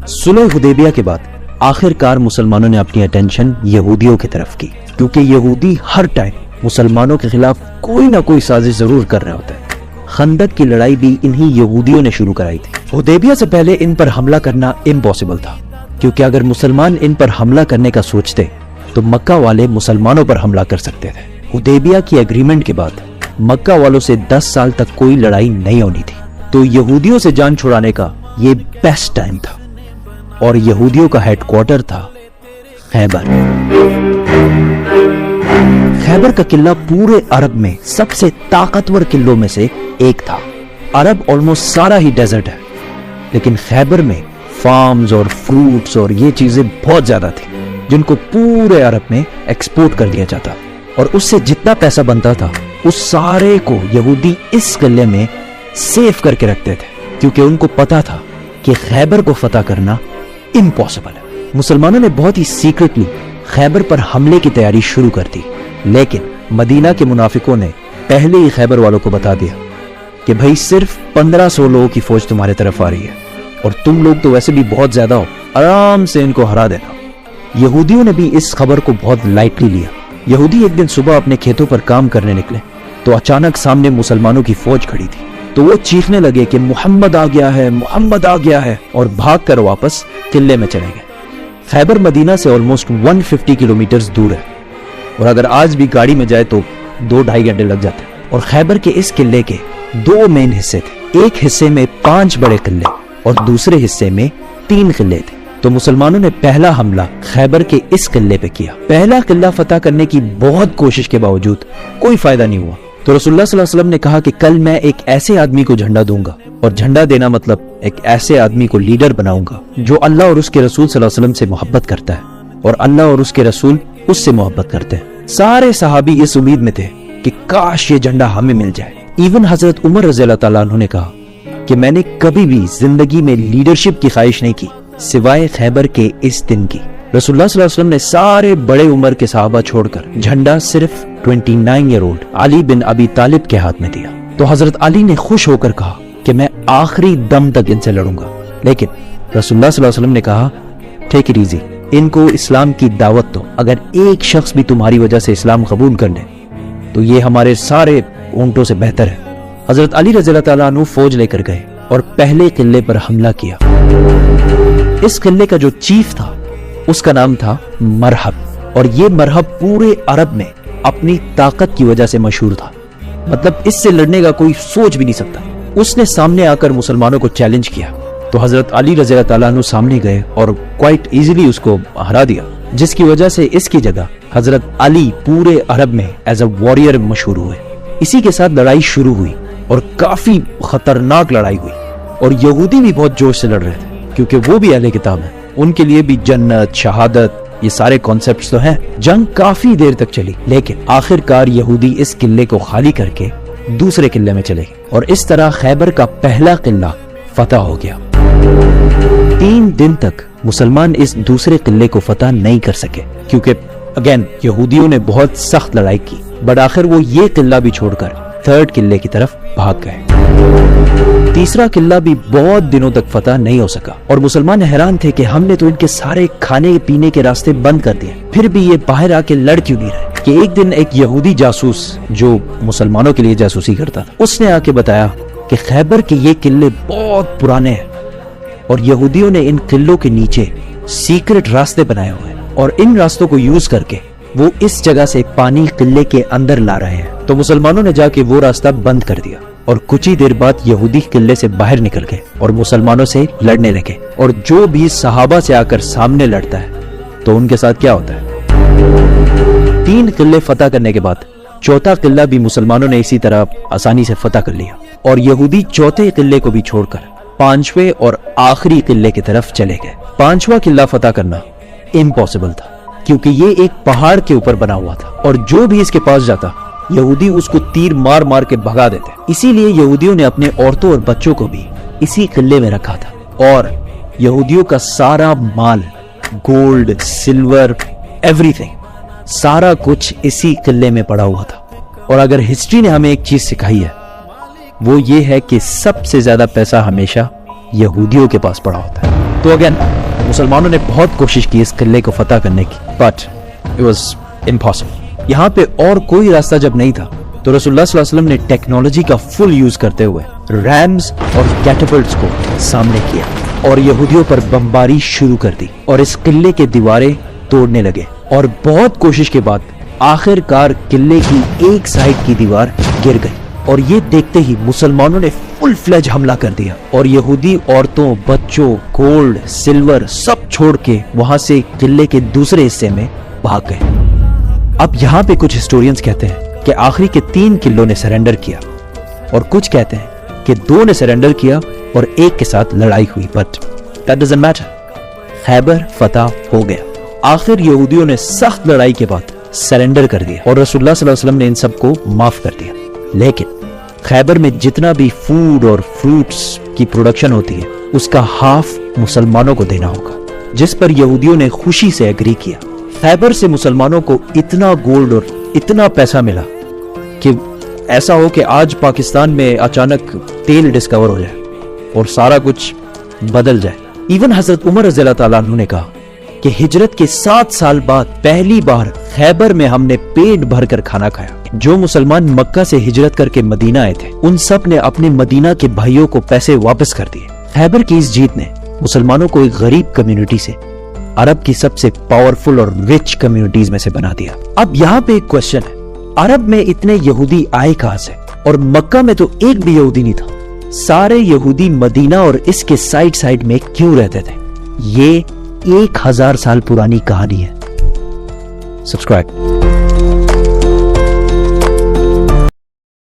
सुलह हुदैबिया के बाद आखिरकार मुसलमानों ने अपनी अटेंशन यहूदियों की तरफ की, क्योंकि यहूदी हर टाइम मुसलमानों के खिलाफ कोई ना कोई साजिश जरूर कर रहे होते हैं। खंदक की लड़ाई भी इन्हीं यहूदियों ने शुरू कराई थी। हुदैबिया से पहले इन पर हमला करना इम्पॉसिबल था, क्योंकि अगर मुसलमान इन पर हमला करने का सोचते तो मक्का वाले मुसलमानों पर हमला कर सकते थे। हुदैबिया की एग्रीमेंट के बाद मक्का वालों से 10 साल तक कोई लड़ाई नहीं होनी थी, तो यहूदियों से जान छुड़ाने का ये बेस्ट टाइम था। और यहूदियों का हेडक्वार्टर था खैबर। खैबर का किला पूरे अरब में सबसे ताकतवर किलों में से एक था। अरब ऑलमोस्ट सारा ही डेजर्ट है, लेकिन खैबर में फार्म्स और फ्रूट्स और ये चीजें बहुत ज्यादा थी, जिनको पूरे अरब में एक्सपोर्ट कर दिया जाता, और उससे जितना पैसा बनता था उस सारे को यहूदी इस किले में सेव करके रखते थे, क्योंकि उनको पता था कि खैबर को फतह करना इम्पॉसिबल है। मुसलमानों ने बहुत ही सीक्रेटली खैबर पर हमले की तैयारी शुरू कर दी, लेकिन मदीना के मुनाफिकों ने पहले ही खैबर वालों को बता दिया कि भाई सिर्फ 1500 लोगों की फौज तुम्हारे तरफ आ रही है, और तुम लोग तो वैसे भी बहुत ज्यादा हो, आराम से इनको हरा देना। यहूदियों ने भी इस खबर को बहुत लाइटली लिया। यहूदी एक दिन सुबह अपने खेतों पर काम करने निकले तो अचानक सामने मुसलमानों की फौज खड़ी थी, तो वो चीखने लगे कि मुहम्मद आ गया है, मुहम्मद आ गया है, और भागकर वापस किले में चले गए। खैबर मदीना से ऑलमोस्ट 150 किलोमीटर दूर है, और अगर आज भी गाड़ी में जाए तो 2-2.5 घंटे लग जाते हैं। और खैबर के इस किले के 2 मेन हिस्से थे, एक हिस्से में 5 बड़े किले और दूसरे हिस्से में 3 किले थे। तो मुसलमानों ने पहला हमला खैबर के इस किले पे किया। पहला किला फतह करने की बहुत कोशिश के बावजूद कोई फायदा नहीं हुआ, तो रसूलुल्लाह सल्लल्लाहु अलैहि वसल्लम ने कहा कि कल मैं एक ऐसे आदमी को झंडा दूंगा, और झंडा देना मतलब एक ऐसे आदमी को लीडर बनाऊंगा जो अल्लाह और उसके रसूल सल्लल्लाहु अलैहि वसल्लम से मोहब्बत करता है, और अल्लाह और उसके रसूल उससे मोहब्बत करते हैं। सारे सहाबी इस उम्मीद में थे कि काश ये झंडा हमें मिल जाए। इवन हजरत उमर रज़ियल्लाहु तआला अन्हु ने कहा कि मैंने कभी भी जिंदगी में लीडरशिप की ख्वाहिश नहीं की सिवाय खैबर के इस दिन की। रसूलुल्लाह सल्लल्लाहु अलैहि वसल्लम ने सारे बड़े उम्र के सहाबा छोड़कर झंडा सिर्फ 29 ईयर ओल्ड अली बिन अबी तालिब के हाथ में दिया। तो हजरत अली ने खुश होकर कहा कि मैं आखिरी दम तक इनसे लड़ूंगा, लेकिन रसूलुल्लाह सल्लल्लाहु अलैहि वसल्लम ने कहा टेक इट इजी, इनको इस्लाम की दावत दो। अगर एक शख्स भी तुम्हारी वजह से इस्लाम कबूल कर ले तो ये हमारे सारे ऊंटों से बेहतर है। हजरत अली रज़ियल्लाहु तआला अन्हु फौज लेकर गए और पहले किले पर हमला किया। इस किले का जो चीफ था उसका नाम था मरहब, और ये मरहब पूरे अरब में अपनी ताकत की वजह से मशहूर था, मतलब इससे लड़ने का कोई सोच भी नहीं सकता। उसने सामने आकर मुसलमानों को चैलेंज किया, तो हजरत अली रज़ियल्लाहु तआला अन्हु सामने गए और क्वाइट इजीली उसको हरा दिया, जिसकी वजह से इसकी जगह हजरत अली पूरे अरब में एज अ वॉरियर मशहूर हुए। इसी के साथ लड़ाई शुरू हुई और काफी खतरनाक लड़ाई हुई, और यहूदी भी बहुत जोश से लड़ रहे थे, क्योंकि वो भी अहले किताब है, उनके लिए भी जन्नत, शहादत, ये सारे कॉन्सेप्ट्स तो हैं। जंग काफी देर तक चली, लेकिन आखिरकार यहूदी इस किले को खाली करके दूसरे किले में चले गए, और इस तरह खैबर का पहला किला फतह हो गया। 3 दिन तक मुसलमान इस दूसरे किले को फतह नहीं कर सके, क्योंकि अगेन यहूदियों ने बहुत सख्त लड़ाई की, बट आखिर वो ये किला भी छोड़कर 3rd किले की तरफ भाग गए। तीसरा किला भी बहुत दिनों तक फतह नहीं हो सका, और मुसलमान हैरान थे कि हमने तो इनके सारे खाने पीने के रास्ते बंद कर दिए, फिर भी ये बाहर आके लड़ क्यों नहीं रहे। कि एक दिन एक यहूदी जासूस जो मुसलमानों के लिए जासूसी करता था, उसने आके बताया कि खैबर के ये किले बहुत पुराने हैं, और यहूदियों ने इन किलों के नीचे सीक्रेट रास्ते बनाए हुए हैं, और इन रास्तों को यूज करके वो इस जगह से पानी किले के अंदर ला रहे हैं। तो मुसलमानों ने जाके वो रास्ता बंद कर दिया, और कुछ ही देर बाद यहूदी किले से बाहर निकल गए और मुसलमानों से लड़ने लगे। और जो भी सहाबा से आकर सामने लड़ता है तो उनके साथ क्या होता है। 3 किले फतह करने के बाद 4था किला भी मुसलमानों ने इसी तरह आसानी से फतह कर लिया, और यहूदी 4थे किले को भी छोड़कर 5वें और आखिरी किले की तरफ चले गए। 5वां किला फतह करना इम्पॉसिबल था, क्योंकि ये एक पहाड़ के ऊपर बना हुआ था, और जो भी इसके पास जाता यहूदी उसको तीर मार मार के भगा देते। इसीलिए यहूदियों ने अपने औरतों और बच्चों को भी इसी किले में रखा था, और यहूदियों का सारा माल, गोल्ड, सिल्वर, एवरीथिंग, सारा कुछ इसी किले में पड़ा हुआ था। और अगर हिस्ट्री ने हमें एक चीज सिखाई है, वो ये है कि सबसे ज्यादा पैसा हमेशा यहूदियों के पास पड़ा होता है। तो अगेन मुसलमानों ने बहुत कोशिश की इस किले को फतह करने की, बट इट वाज इम्पॉसिबल। यहाँ पे और कोई रास्ता जब नहीं था तो रसूलुल्लाह सल्लल्लाहु अलैहि वसल्लम ने टेक्नोलॉजी का फुल यूज करते हुए रैम्स और कैटapults को सामने किया और यहूदियों पर बमबारी शुरू कर दी और इस किले के दीवारें तोड़ने लगे। और बहुत कोशिश के बाद आखिरकार किले की एक साइड की दीवार गिर गई और ये देखते ही मुसलमानों ने फुल फ्लेज हमला कर दिया और यहूदी औरतों, बच्चों, गोल्ड, सिल्वर सब छोड़ के वहां से किले के दूसरे हिस्से में भाग गए। अब यहाँ पे कुछ हिस्टोरियंस कहते हैं कि आखिरी के 3 किलों ने सरेंडर किया और कुछ कहते हैं कि 2 ने सरेंडर किया और 1 के साथ लड़ाई हुई, but that doesn't matter. Khyber फतह हो गया। आखिर यहूदियों ने सख्त लड़ाई के बाद सरेंडर कर दिया और रसूलुल्लाह सल्लल्लाहु अलैहि वसल्लम ने इन सबको माफ कर दिया। लेकिन खैबर में जितना भी फूड और फ्रूट्स की प्रोडक्शन होती है उसका हाफ मुसलमानों को देना होगा, जिस पर यहूदियों ने खुशी से एग्री किया। खैबर से मुसलमानों को इतना गोल्ड और इतना पैसा मिला कि ऐसा हो कि आज पाकिस्तान में अचानक तेल डिस्कवर हो जाए और सारा कुछ बदल जाए। इवन हजरत उमर रज़ियल्लाहु ताला अन्हु ने कहा कि हिजरत के 7 साल बाद पहली बार खैबर में हमने पेट भर कर खाना खाया। जो मुसलमान मक्का से हिजरत करके मदीना आए थे उन सब ने अपने मदीना के भाइयों को पैसे वापस कर दिए। खैबर की इस जीत ने मुसलमानों को एक गरीब कम्युनिटी से अरब की सबसे पावरफुल और रिच कम्युनिटीज में से बना दिया। अब यहाँ पे एक क्वेश्चन है, अरब में इतने यहूदी आए कहां से और मक्का में तो एक भी यहूदी नहीं था, सारे यहूदी मदीना और इसके साइड साइड में क्यों रहते थे? ये 1000 साल पुरानी कहानी है। सब्सक्राइब।